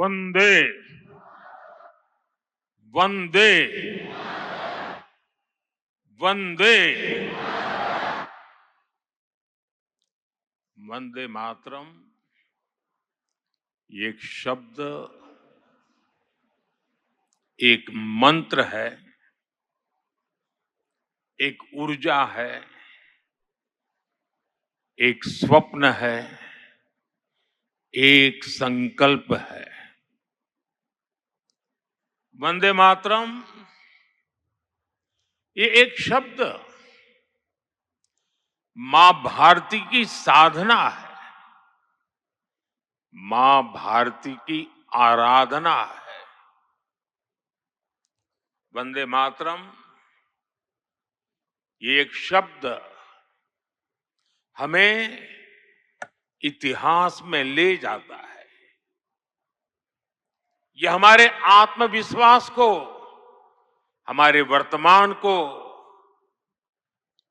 वंदे वंदे वंदे वंदे मातरम ये एक शब्द, एक मंत्र है, एक ऊर्जा है, एक स्वप्न है, एक संकल्प है। वंदे मातरम ये एक शब्द मां भारती की साधना है, मां भारती की आराधना है। वंदे मातरम ये एक शब्द हमें इतिहास में ले जाता है। ये हमारे आत्मविश्वास को, हमारे वर्तमान को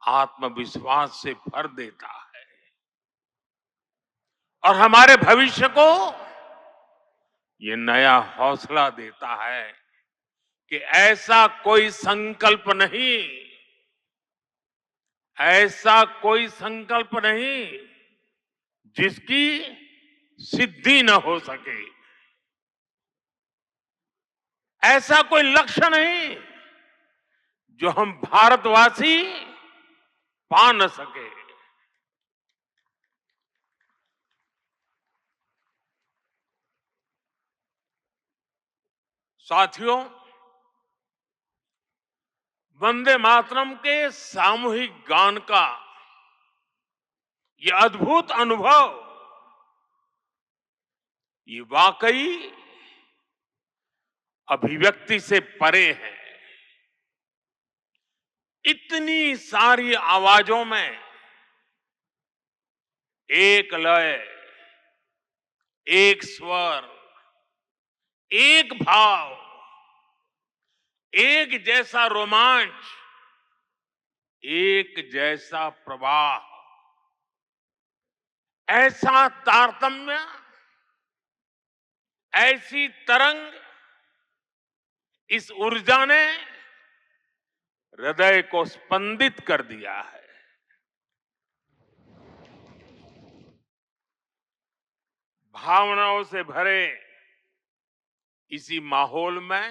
आत्मविश्वास से भर देता है और हमारे भविष्य को ये नया हौसला देता है कि ऐसा कोई संकल्प नहीं, ऐसा कोई संकल्प नहीं जिसकी सिद्धि न हो सके, ऐसा कोई लक्ष्य नहीं जो हम भारतवासी पा न सके। साथियों, वंदे मातरम के सामूहिक गान का ये अद्भुत अनुभव, ये वाकई अभिव्यक्ति से परे है। इतनी सारी आवाजों में एक लय, एक स्वर, एक भाव, एक जैसा रोमांच, एक जैसा प्रवाह, ऐसा तारतम्य, ऐसी तरंग, इस ऊर्जा ने हृदय को स्पंदित कर दिया है। भावनाओं से भरे इसी माहौल में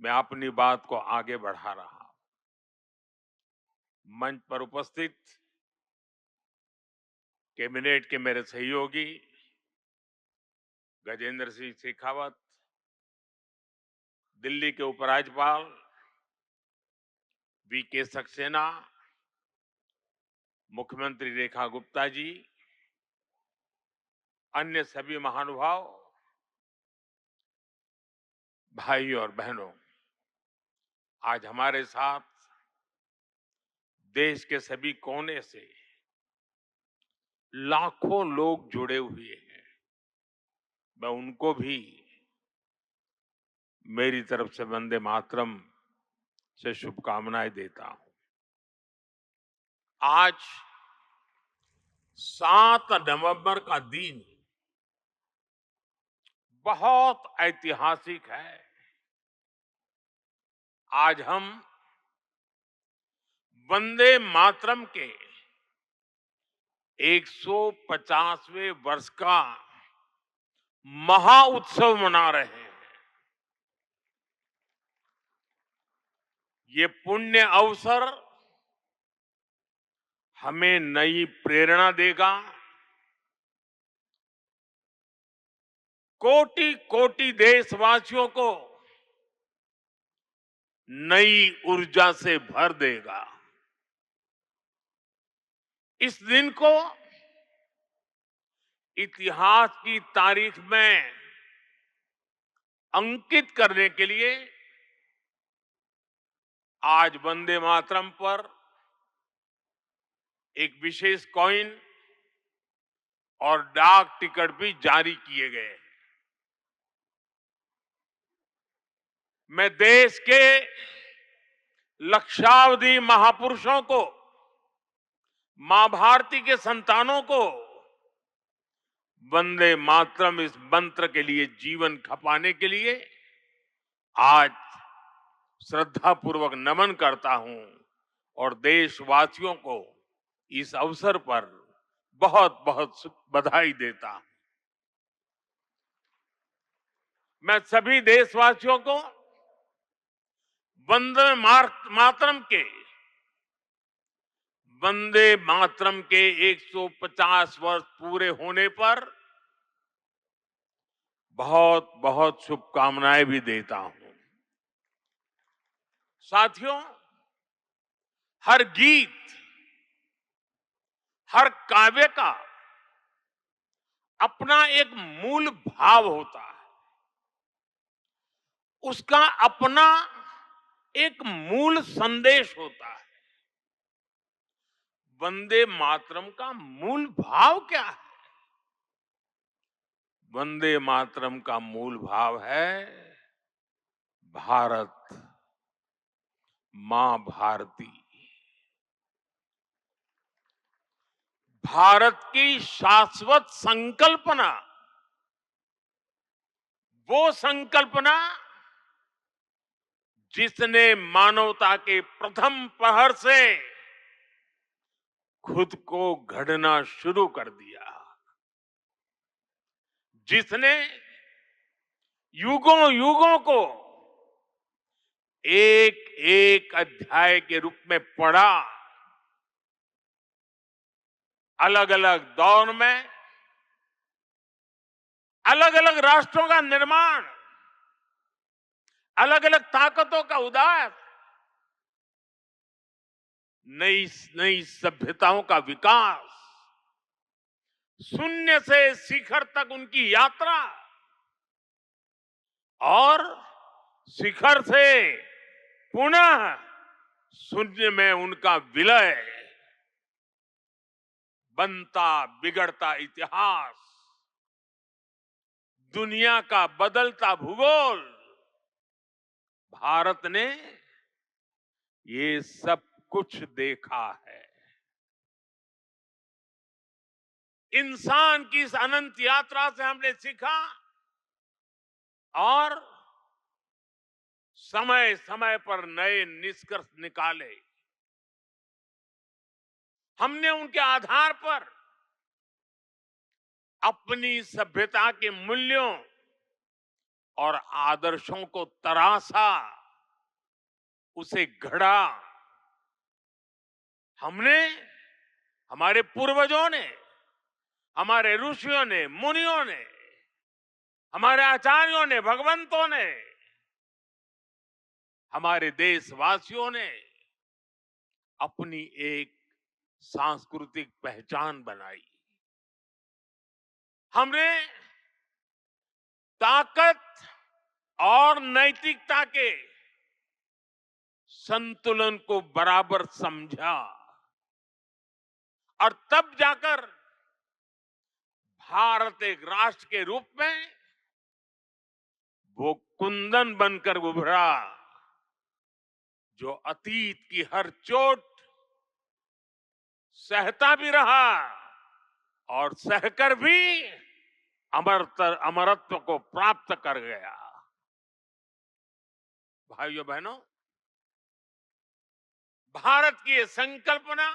मैं अपनी बात को आगे बढ़ा रहा हूं। मंच पर उपस्थित कैबिनेट के मेरे सहयोगी गजेंद्र सिंह शेखावत, दिल्ली के उपराज्यपाल वीके सक्सेना, मुख्यमंत्री रेखा गुप्ता जी, अन्य सभी महानुभाव, भाई और बहनों, आज हमारे साथ देश के सभी कोने से लाखों लोग जुड़े हुए हैं। मैं उनको भी मेरी तरफ से वंदे मातरम से शुभकामनाएं देता हूं। आज 7 नवंबर का दिन बहुत ऐतिहासिक है। आज हम वंदे मातरम के 150वें वर्ष का महा उत्सव मना रहे हैं। ये पुण्य अवसर हमें नई प्रेरणा देगा, कोटि कोटि देशवासियों को नई ऊर्जा से भर देगा। इस दिन को इतिहास की तारीख में अंकित करने के लिए आज वंदे मातरम पर एक विशेष कॉइन और डाक टिकट भी जारी किए गए हैं। मैं देश के लक्षावधि महापुरुषों को, मां भारती के संतानों को वंदे मातरम इस मंत्र के लिए जीवन खपाने के लिए आज श्रद्धापूर्वक नमन करता हूं और देशवासियों को इस अवसर पर बहुत बहुत बधाई देता हूं। मैं सभी देशवासियों को वंदे मातरम के 150 वर्ष पूरे होने पर बहुत बहुत शुभकामनाएं भी देता हूं। साथियों, हर गीत, हर काव्य का अपना एक मूल भाव होता है, उसका अपना एक मूल संदेश होता है। वंदे मातरम का मूल भाव क्या है? वंदे मातरम का मूल भाव है भारत मां भारती। भारत की शाश्वत संकल्पना, वो संकल्पना जिसने मानवता के प्रथम पहर से खुद को गढ़ना शुरू कर दिया, जिसने युगों युगों को एक एक अध्याय के रूप में पढ़ा, अलग अलग दौर में अलग अलग राष्ट्रों का निर्माण, अलग अलग ताकतों का उदय, नई नई सभ्यताओं का विकास, शून्य से शिखर तक उनकी यात्रा और शिखर से पुनः शून्य में उनका विलय, बनता बिगड़ता इतिहास, दुनिया का बदलता भूगोल, भारत ने ये सब कुछ देखा है। इंसान की इस अनंत यात्रा से हमने सीखा और समय समय पर नए निष्कर्ष निकाले। हमने उनके आधार पर अपनी सभ्यता के मूल्यों और आदर्शों को तराशा, उसे गढ़ा। हमने, हमारे पूर्वजों ने, हमारे ऋषियों ने, मुनियों ने, हमारे आचार्यों ने, भगवंतों ने, हमारे देशवासियों ने अपनी एक सांस्कृतिक पहचान बनाई। हमने ताकत और नैतिकता के संतुलन को बराबर समझा और तब जाकर भारत एक राष्ट्र के रूप में वो कुंदन बनकर उभरा जो अतीत की हर चोट सहता भी रहा और सहकर भी अमरत्व को प्राप्त कर गया। भाइयों बहनों, भारत की ये संकल्पना,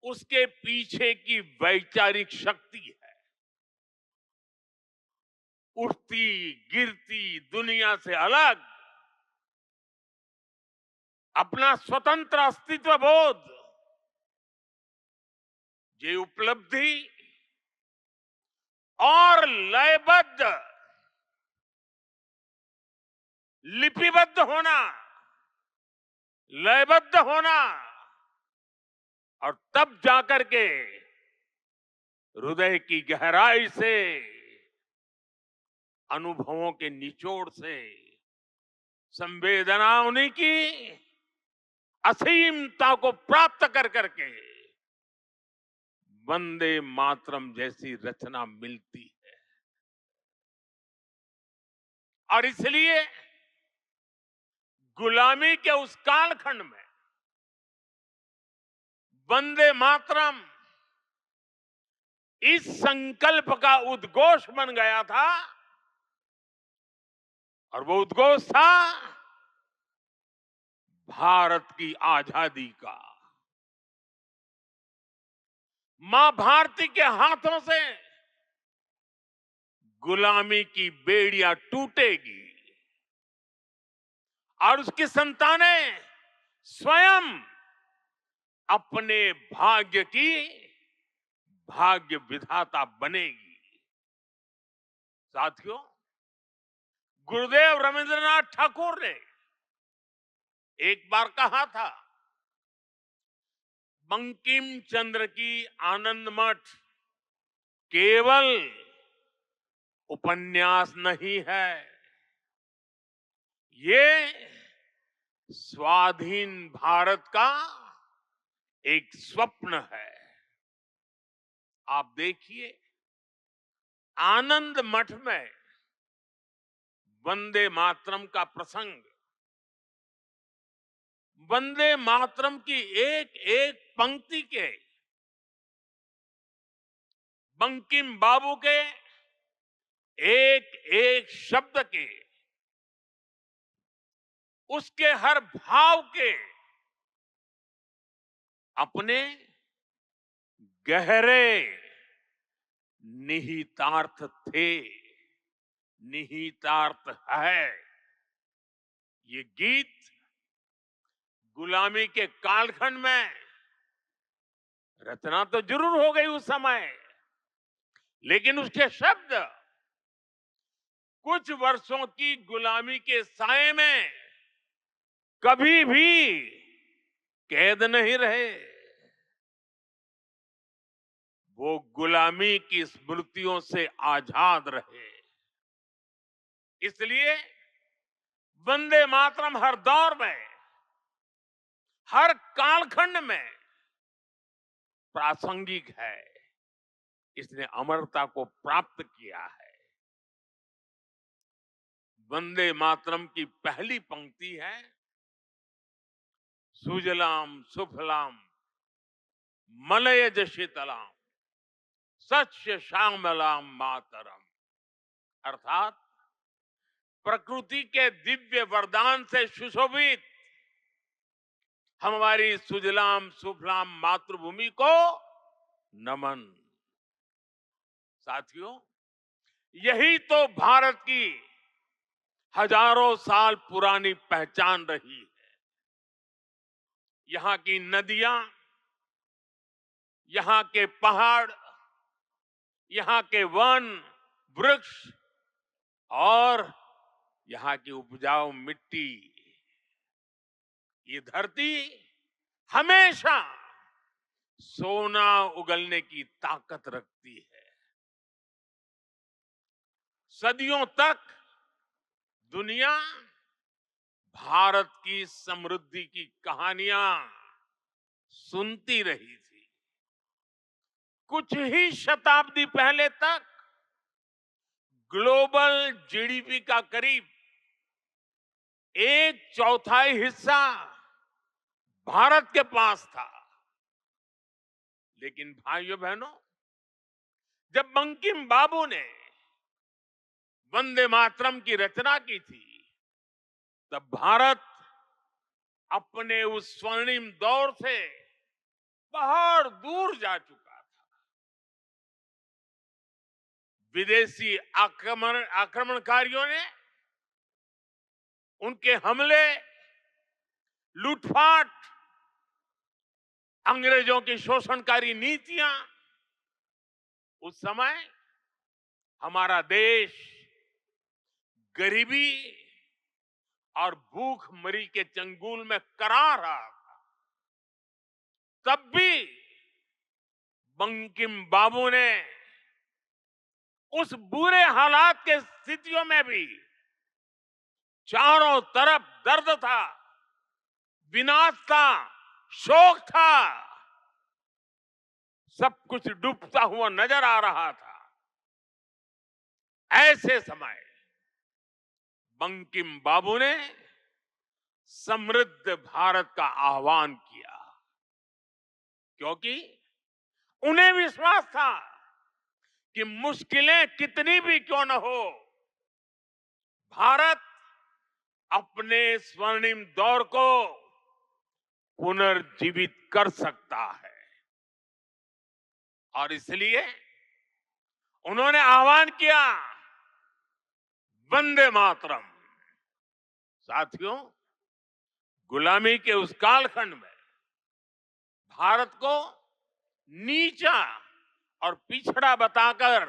उसके पीछे की वैचारिक शक्ति है। उठती गिरती दुनिया से अलग अपना स्वतंत्र अस्तित्व बोध, ये उपलब्धि और लयबद्ध, लिपिबद्ध होना, लयबद्ध होना और तब जाकर के हृदय की गहराई से, अनुभवों के निचोड़ से, संवेदनाओं की असीमता को प्राप्त कर करके वंदे मातरम जैसी रचना मिलती है। और इसलिए गुलामी के उस कालखंड में वंदे मातरम इस संकल्प का उद्घोष बन गया था और वो उद्घोष था भारत की आजादी का। मां भारती के हाथों से गुलामी की बेड़ियां टूटेगी और उसकी संतानें स्वयं अपने भाग्य की भाग्य विधाता बनेगी। साथियों, गुरुदेव रविंद्रनाथ ठाकुर ने एक बार कहा था, बंकिम चंद्र की आनंद मठ केवल उपन्यास नहीं है, ये स्वाधीन भारत का एक स्वप्न है। आप देखिए, आनंद मठ में वंदे मातरम का प्रसंग, वंदे मातरम की एक एक पंक्ति के, बंकिम बाबू के एक एक शब्द के, उसके हर भाव के अपने गहरे निहितार्थ थे, निहितार्थ है। ये गीत गुलामी के कालखंड में रचना तो जरूर हो गई उस समय, लेकिन उसके शब्द कुछ वर्षों की गुलामी के साए में कभी भी कैद नहीं रहे। वो गुलामी की स्मृतियों से आजाद रहे। इसलिए वंदे मातरम हर दौर में, हर कालखंड में प्रासंगिक है। इसने अमरता को प्राप्त किया है। वंदे मातरम की पहली पंक्ति है, सुजलाम सुफलाम मलयज शीतलाम सस्य श्यामलाम मातरम। अर्थात प्रकृति के दिव्य वरदान से सुशोभित हमारी सुजलाम सुफलाम मातृभूमि को नमन। साथियों, यही तो भारत की हजारों साल पुरानी पहचान रही है। यहाँ की नदियां, यहाँ के पहाड़, यहाँ के वन वृक्ष और यहाँ की उपजाऊ मिट्टी, ये धरती हमेशा सोना उगलने की ताकत रखती है। सदियों तक दुनिया भारत की समृद्धि की कहानियां सुनती रही थी। कुछ ही शताब्दी पहले तक ग्लोबल जीडीपी का करीब 1/4 हिस्सा भारत के पास था। लेकिन भाइयों बहनों, जब बंकिम बाबू ने वंदे मातरम की रचना की थी, तब भारत अपने उस स्वर्णिम दौर से बहुत दूर जा चुका था। विदेशी आक्रमणकारियों ने उनके हमले, लूटपाट, अंग्रेजों की शोषणकारी नीतियां, उस समय हमारा देश गरीबी और भूखमरी के चंगुल में करा रहा था। तब भी बंकिम बाबू ने उस बुरे हालात के स्थितियों में भी, चारों तरफ दर्द था, विनाश था, शोक था, सब कुछ डूबता हुआ नजर आ रहा था। ऐसे समय बंकिम बाबू ने समृद्ध भारत का आह्वान किया, क्योंकि उन्हें विश्वास था कि मुश्किलें कितनी भी क्यों न हो, भारत अपने स्वर्णिम दौर को पुनर्जीवित कर सकता है। और इसलिए उन्होंने आह्वान किया, वंदे मातरम। साथियों, गुलामी के उस कालखंड में भारत को नीचा और पिछड़ा बताकर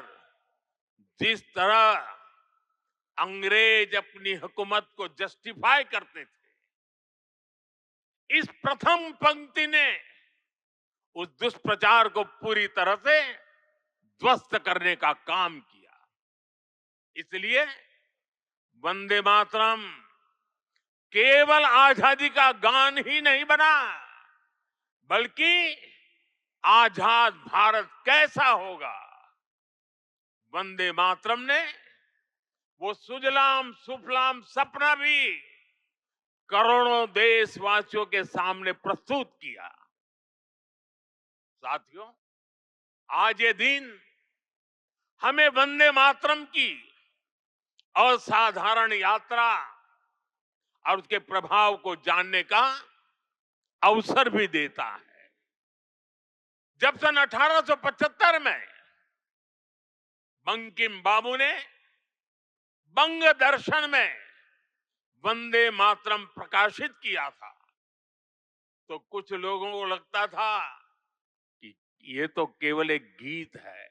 जिस तरह अंग्रेज अपनी हुकूमत को जस्टिफाई करते थे, इस प्रथम पंक्ति ने उस दुष्प्रचार को पूरी तरह से ध्वस्त करने का काम किया। इसलिए वंदे मातरम केवल आजादी का गान ही नहीं बना, बल्कि आजाद भारत कैसा होगा, वंदे मातरम ने वो सुजलाम सुफलाम सपना भी करोड़ों देशवासियों के सामने प्रस्तुत किया। साथियों, आज ये दिन हमें वंदे मातरम की असाधारण यात्रा और उसके प्रभाव को जानने का अवसर भी देता है। जब सन 1875 में बंकिम बाबू ने बंग दर्शन में वंदे मातरम प्रकाशित किया था, तो कुछ लोगों को लगता था कि ये तो केवल एक गीत है।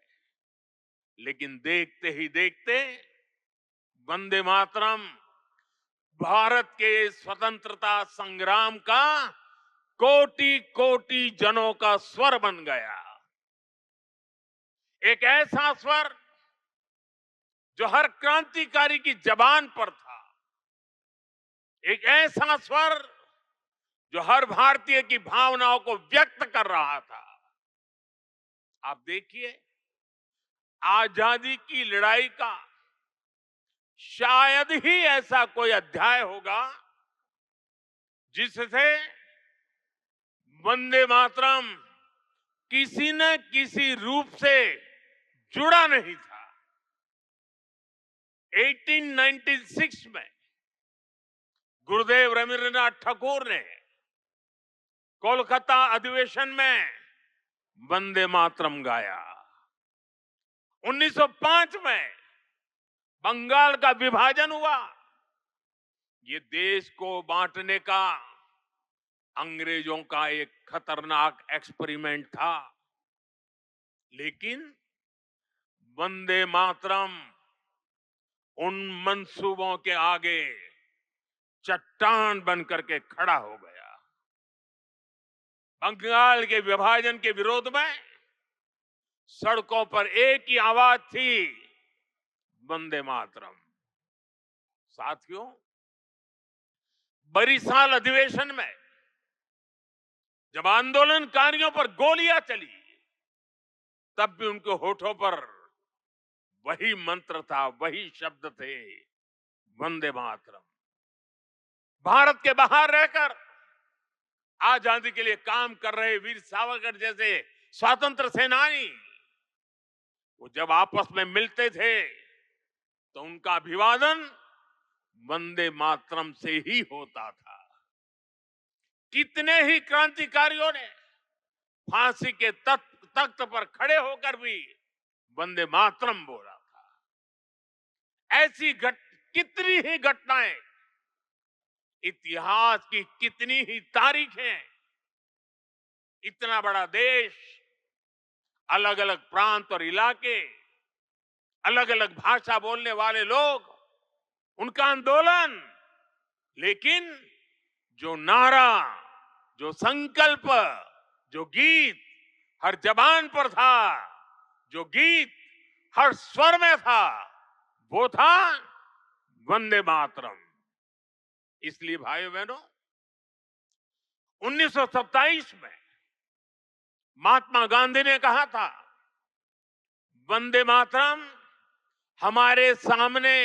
लेकिन देखते ही देखते वंदे मातरम भारत के स्वतंत्रता संग्राम का कोटि कोटि जनों का स्वर बन गया। एक ऐसा स्वर जो हर क्रांतिकारी की जबान पर था, एक ऐसा स्वर जो हर भारतीय की भावनाओं को व्यक्त कर रहा था। आप देखिए, आजादी की लड़ाई का शायद ही ऐसा कोई अध्याय होगा जिससे वंदे मातरम किसी न किसी रूप से जुड़ा नहीं था। 1896 में गुरुदेव रविंद्रनाथ ठाकुर ने कोलकाता अधिवेशन में वंदे मातरम गाया। 1905 में बंगाल का विभाजन हुआ। ये देश को बांटने का अंग्रेजों का एक खतरनाक एक्सपेरिमेंट था, लेकिन वंदे मातरम उन मंसूबों के आगे चट्टान बनकर के खड़ा हो गया। बंगाल के विभाजन के विरोध में सड़कों पर एक ही आवाज थी, वंदे मातरम। साथियों, बरिसाल अधिवेशन में जब आंदोलनकारियों पर गोलियां चली, तब भी उनके होठों पर वही मंत्र था, वही शब्द थे, वंदे मातरम। भारत के बाहर रहकर आजादी के लिए काम कर रहे वीर सावरकर जैसे स्वतंत्र सेनानी, वो जब आपस में मिलते थे तो उनका अभिवादन वंदे मातरम से ही होता था। कितने ही क्रांतिकारियों ने फांसी के तख्त पर खड़े होकर भी वंदे मातरम बोला था। ऐसी कितनी ही घटनाएं, इतिहास की कितनी ही तारीखें, इतना बड़ा देश, अलग अलग प्रांत और इलाके, अलग अलग भाषा बोलने वाले लोग, उनका आंदोलन, लेकिन जो नारा, जो संकल्प, जो गीत हर जबान पर था, जो गीत हर स्वर में था, वो था वंदे मातरम। इसलिए भाइयों बहनों, 1927 में महात्मा गांधी ने कहा था, वंदे मातरम हमारे सामने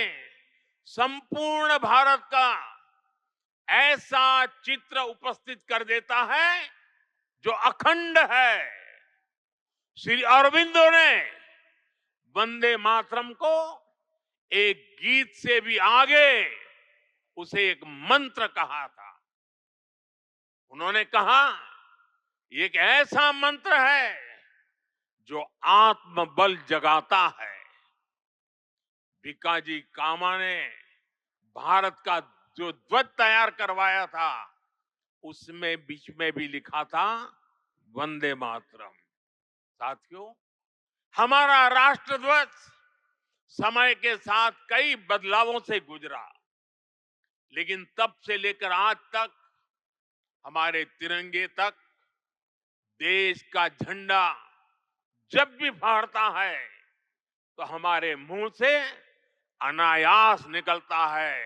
संपूर्ण भारत का ऐसा चित्र उपस्थित कर देता है जो अखंड है। श्री अरविंदो ने वंदे मातरम को एक गीत से भी आगे उसे एक मंत्र कहा था। उन्होंने कहा, ये एक ऐसा मंत्र है जो आत्मबल जगाता है। भिकाजी कामा ने भारत का जो ध्वज तैयार करवाया था, उसमें बीच में भी लिखा था वंदे मातरम। साथियों, हमारा राष्ट्र ध्वज समय के साथ कई बदलावों से गुजरा, लेकिन तब से लेकर आज तक हमारे तिरंगे तक देश का झंडा जब भी फहरता है तो हमारे मुंह से अनायास निकलता है,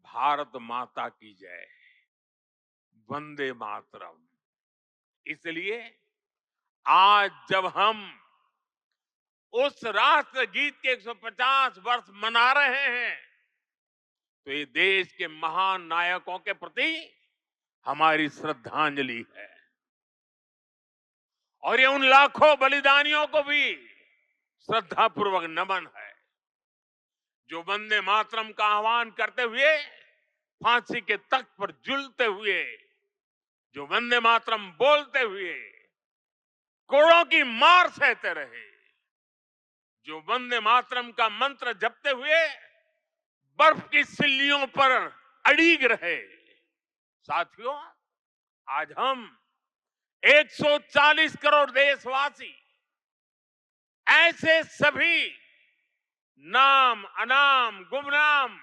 भारत माता की जय, वंदे मातरम। इसलिए आज जब हम उस राष्ट्र गीत के 150 वर्ष मना रहे हैं, तो ये देश के महान नायकों के प्रति हमारी श्रद्धांजलि है और ये उन लाखों बलिदानियों को भी श्रद्धापूर्वक नमन है जो वंदे मातरम का आह्वान करते हुए फांसी के तख्त पर झूलते हुए, जो वंदे मातरम बोलते हुए कोड़ों की मार सहते रहे, जो वंदे मातरम का मंत्र जपते हुए बर्फ की सिल्लियों पर अड़ीग रहे। साथियों, आज हम 140 करोड़ देशवासी ऐसे सभी नाम अनाम गुमनाम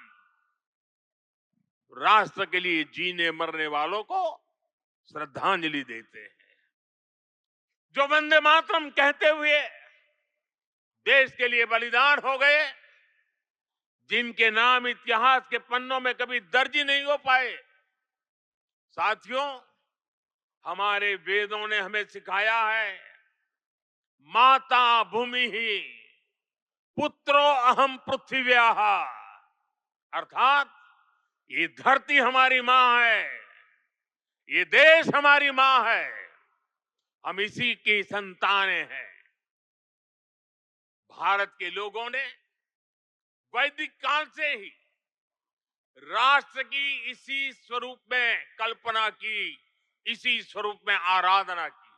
राष्ट्र के लिए जीने मरने वालों को श्रद्धांजलि देते हैं, जो वंदे मातरम कहते हुए देश के लिए बलिदान हो गए, जिनके नाम इतिहास के पन्नों में कभी दर्ज ही नहीं हो पाए। साथियों, हमारे वेदों ने हमें सिखाया है, माता भूमि ही पुत्रो अहम पृथ्व्याः, अर्थात ये धरती हमारी मां है, ये देश हमारी मां है, हम इसी की संतानें हैं। भारत के लोगों ने वैदिक काल से ही राष्ट्र की इसी स्वरूप में कल्पना की, इसी स्वरूप में आराधना की।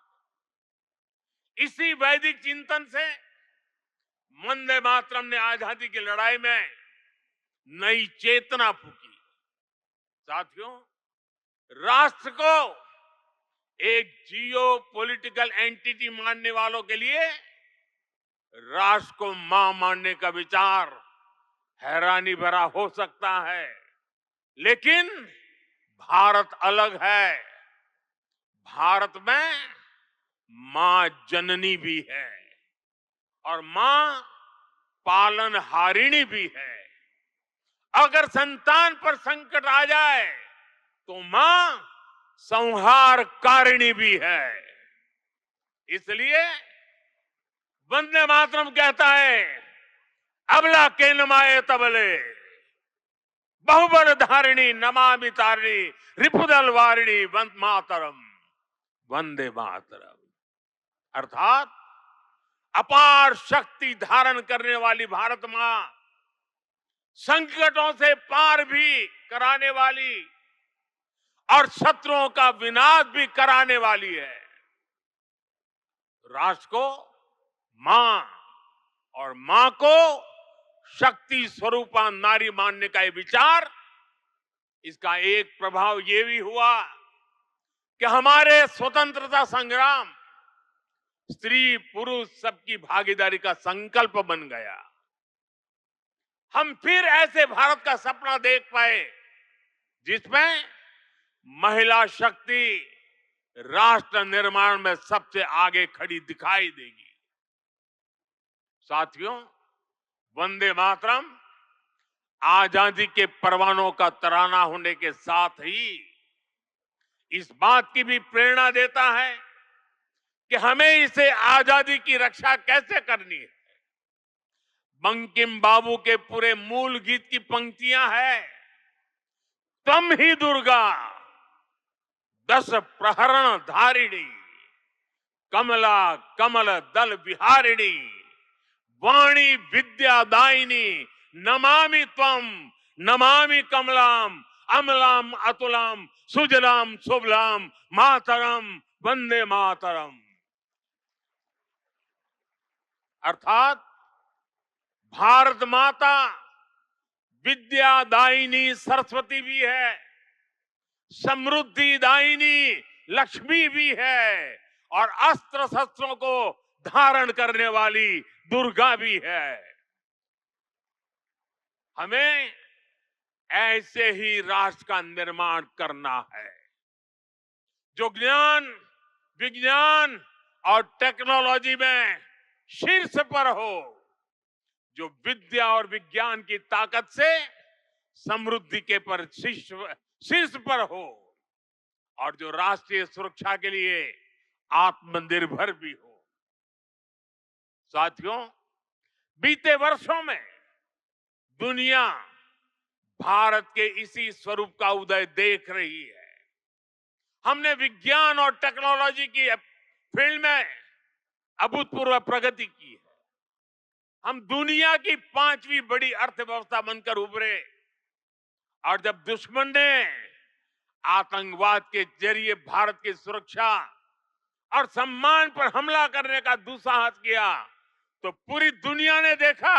इसी वैदिक चिंतन से वंदे मातरम ने आजादी की लड़ाई में नई चेतना फूंकी। साथियों, राष्ट्र को एक जियो पॉलिटिकल एंटिटी मानने वालों के लिए राष्ट्र को मां मानने का विचार हैरानी भरा हो सकता है, लेकिन भारत अलग है। भारत में मां जननी भी है और मां पालनहारिणी भी है। अगर संतान पर संकट आ जाए तो मां संहारकारिणी भी है। इसलिए वंदे मातरम कहता है, अबला के नमाए तबले बहुबल धारिणी नमामि तारिणी रिपुदल वारिणी वंदे मातरम, वंदे मातरम। अर्थात अपार शक्ति धारण करने वाली भारत मां संकटों से पार भी कराने वाली और शत्रुओं का विनाश भी कराने वाली है। राष्ट्र को मां और मां को शक्ति स्वरूपा नारी मानने का ये विचार, इसका एक प्रभाव ये भी हुआ कि हमारे स्वतंत्रता संग्राम स्त्री पुरुष सबकी भागीदारी का संकल्प बन गया। हम फिर ऐसे भारत का सपना देख पाए जिसमें महिला शक्ति राष्ट्र निर्माण में सबसे आगे खड़ी दिखाई देगी। साथियों, वंदे मातरम आजादी के परवानों का तराना होने के साथ ही इस बात की भी प्रेरणा देता है कि हमें इसे आजादी की रक्षा कैसे करनी है। बंकिम बाबू के पूरे मूल गीत की पंक्तियां हैं, तम ही दुर्गा 10 प्रहरण धारिणी कमला कमल दल विहारिणी वाणी विद्यादायिनी नमामि त्वम नमामि कमलाम अमलाम अतुलाम सुजलाम सुबलाम मातरम वंदे मातरम। अर्थात भारत माता विद्यादायिनी सरस्वती भी है, समृद्धि दायिनी लक्ष्मी भी है और अस्त्र शस्त्रों को धारण करने वाली दुर्गा भी है। हमें ऐसे ही राष्ट्र का निर्माण करना है जो ज्ञान विज्ञान और टेक्नोलॉजी में शीर्ष पर हो, जो विद्या और विज्ञान की ताकत से समृद्धि के पर शीर्ष पर हो और जो राष्ट्रीय सुरक्षा के लिए आत्मनिर्भर भी हो। साथियों, बीते वर्षों में दुनिया भारत के इसी स्वरूप का उदय देख रही है। हमने विज्ञान और टेक्नोलॉजी की फील्ड में अभूतपूर्व प्रगति की है। हम दुनिया की 5वीं बड़ी अर्थव्यवस्था बनकर उभरे और जब दुश्मन ने आतंकवाद के जरिए भारत की सुरक्षा और सम्मान पर हमला करने का दुस्साहस किया तो पूरी दुनिया ने देखा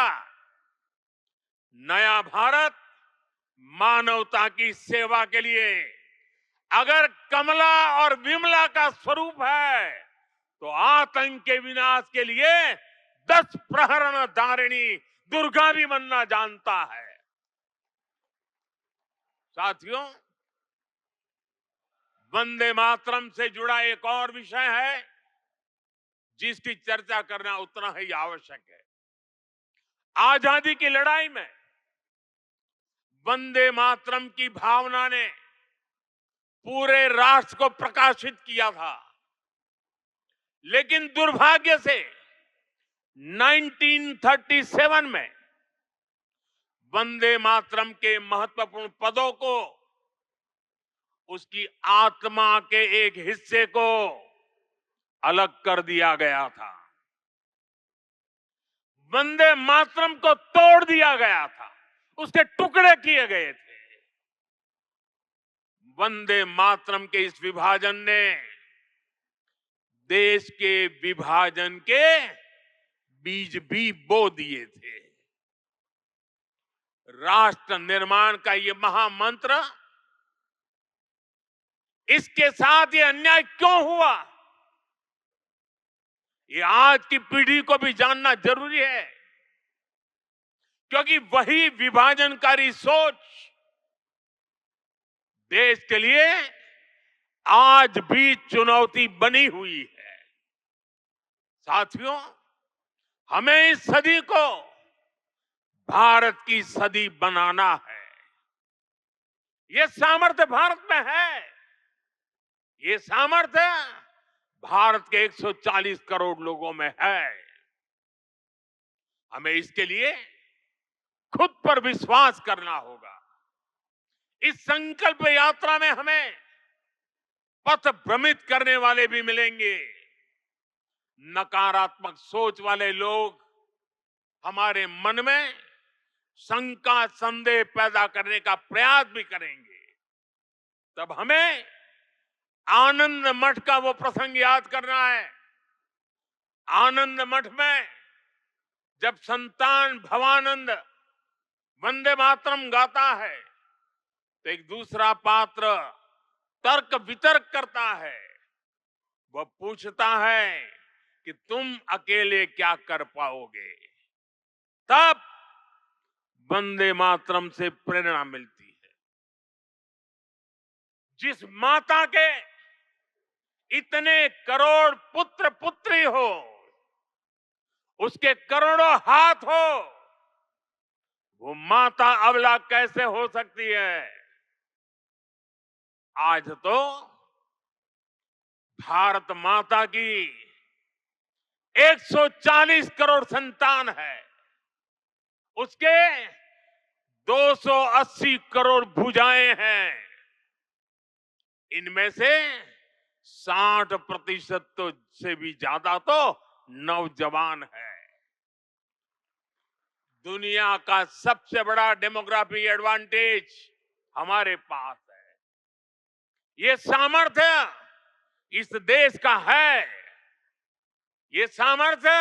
नया भारत मानवता की सेवा के लिए अगर कमला और विमला का स्वरूप है तो आतंक के विनाश के लिए 10 प्रहरण धारिणी दुर्गा भी बनना जानता है। साथियों, वंदे मातरम से जुड़ा एक और विषय है जिसकी चर्चा करना उतना ही आवश्यक है। आजादी की लड़ाई में वंदे मातरम की भावना ने पूरे राष्ट्र को प्रकाशित किया था, लेकिन दुर्भाग्य से 1937 में वंदे मातरम के महत्वपूर्ण पदों को उसकी आत्मा के एक हिस्से को अलग कर दिया गया था, वंदे मातरम को तोड़ दिया गया था, उसके टुकड़े किए गए थे। वंदे मातरम के इस विभाजन ने देश के विभाजन के बीज भी बो दिए थे। राष्ट्र निर्माण का ये महामंत्र, इसके साथ ये अन्याय क्यों हुआ, ये आज की पीढ़ी को भी जानना जरूरी है, क्योंकि वही विभाजनकारी सोच देश के लिए आज भी चुनौती बनी हुई है। साथियों, हमें इस सदी को भारत की सदी बनाना है। ये सामर्थ्य भारत में है, ये सामर्थ्य भारत के 140 करोड़ लोगों में है। हमें इसके लिए खुद पर विश्वास करना होगा। इस संकल्प यात्रा में हमें पथ भ्रमित करने वाले भी मिलेंगे, नकारात्मक सोच वाले लोग हमारे मन में शंका संदेह पैदा करने का प्रयास भी करेंगे। तब हमें आनंद मठ का वो प्रसंग याद करना है। आनंद मठ में जब संतान भवानंद वंदे मातरम गाता है तो एक दूसरा पात्र तर्क वितर्क करता है। वह पूछता है कि तुम अकेले क्या कर पाओगे। तब वंदे मातरम से प्रेरणा मिलती है। जिस माता के इतने करोड़ पुत्र पुत्री हो, उसके करोड़ों हाथ हो, वो माता अबला कैसे हो सकती है। आज तो भारत माता की 140 करोड़ संतान है, उसके 280 करोड़ भुजाएं हैं। इनमें से 60% तो से भी ज्यादा तो नौजवान है। दुनिया का सबसे बड़ा डेमोग्राफिक एडवांटेज हमारे पास है। ये सामर्थ्य इस देश का है। ये सामर्थ्य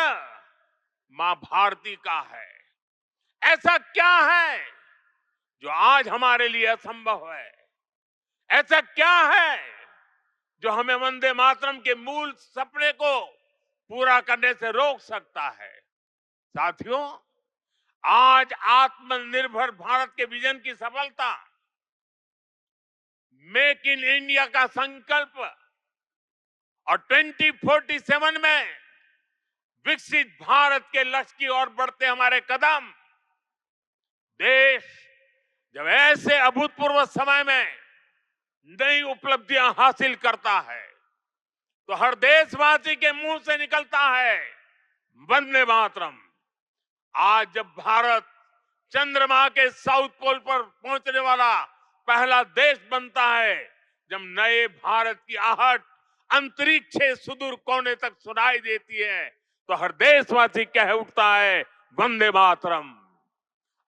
मां भारती का है। ऐसा क्या है जो आज हमारे लिए असंभव है? ऐसा क्या है जो हमें वंदे मातरम के मूल सपने को पूरा करने से रोक सकता है? साथियों, आज आत्मनिर्भर भारत के विजन की सफलता, मेक इन इंडिया का संकल्प और 2047 में विकसित भारत के लक्ष्य की ओर बढ़ते हमारे कदम, देश जब ऐसे अभूतपूर्व समय में नई उपलब्धियां हासिल करता है तो हर देशवासी के मुंह से निकलता है वंदे मातरम। आज जब भारत चंद्रमा के साउथ पोल पर पहुंचने वाला पहला देश बनता है, जब नए भारत की आहट अंतरिक्ष के सुदूर कोने तक सुनाई देती है, तो हर देशवासी कह उठता है वंदे मातरम।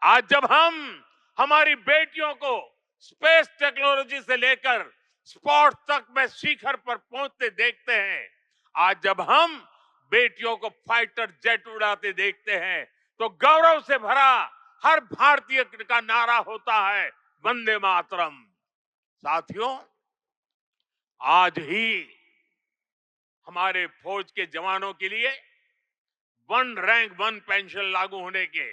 आज जब हम हमारी बेटियों को स्पेस टेक्नोलॉजी से लेकर स्पोर्ट्स तक में शिखर पर पहुंचते देखते हैं, आज जब हम बेटियों को फाइटर जेट उड़ाते देखते हैं, तो गौरव से भरा हर भारतीय का नारा होता है वंदे मातरम। साथियों, आज ही हमारे फौज के जवानों के लिए वन रैंक वन पेंशन लागू होने के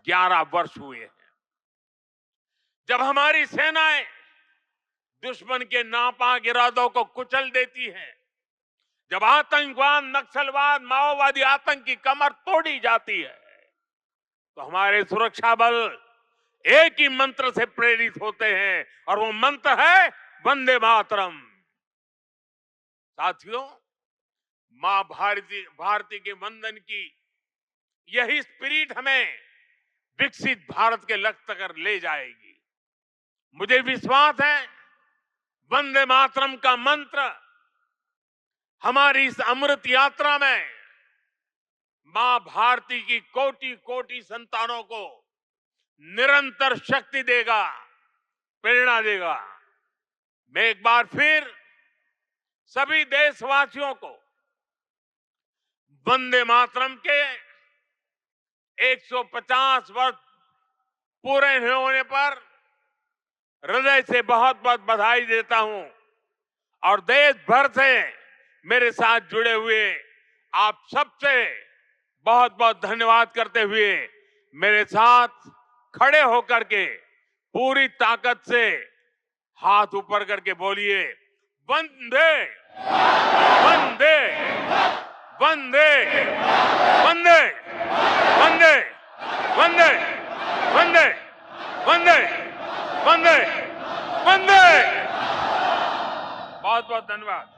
11 वर्ष हुए हैं। जब हमारी सेनाएं दुश्मन के नापाक इरादों को कुचल देती हैं, जब आतंकवाद, नक्सलवाद, माओवादी आतंक की कमर तोड़ी जाती है, तो हमारे सुरक्षा बल एक ही मंत्र से प्रेरित होते हैं और वो मंत्र है वंदे मातरम। साथियों, मां भारती के वंदन की यही स्पिरिट हमें विकसित भारत के लक्ष्य तक ले जाएगी। मुझे विश्वास है वंदे मातरम का मंत्र हमारी इस अमृत यात्रा में मां भारती की कोटि कोटि संतानों को निरंतर शक्ति देगा, प्रेरणा देगा। मैं एक बार फिर सभी देशवासियों को वंदे मातरम के 150 वर्ष पूरे होने पर हृदय से बहुत बहुत बधाई देता हूं और देश भर से मेरे साथ जुड़े हुए आप सबसे बहुत बहुत धन्यवाद करते हुए मेरे साथ खड़े होकर के पूरी ताकत से हाथ ऊपर करके बोलिए वंदे वंदे वंदे वंदे वंदे वंदे वंदे वंदे वंदे वंदे। बहुत बहुत धन्यवाद।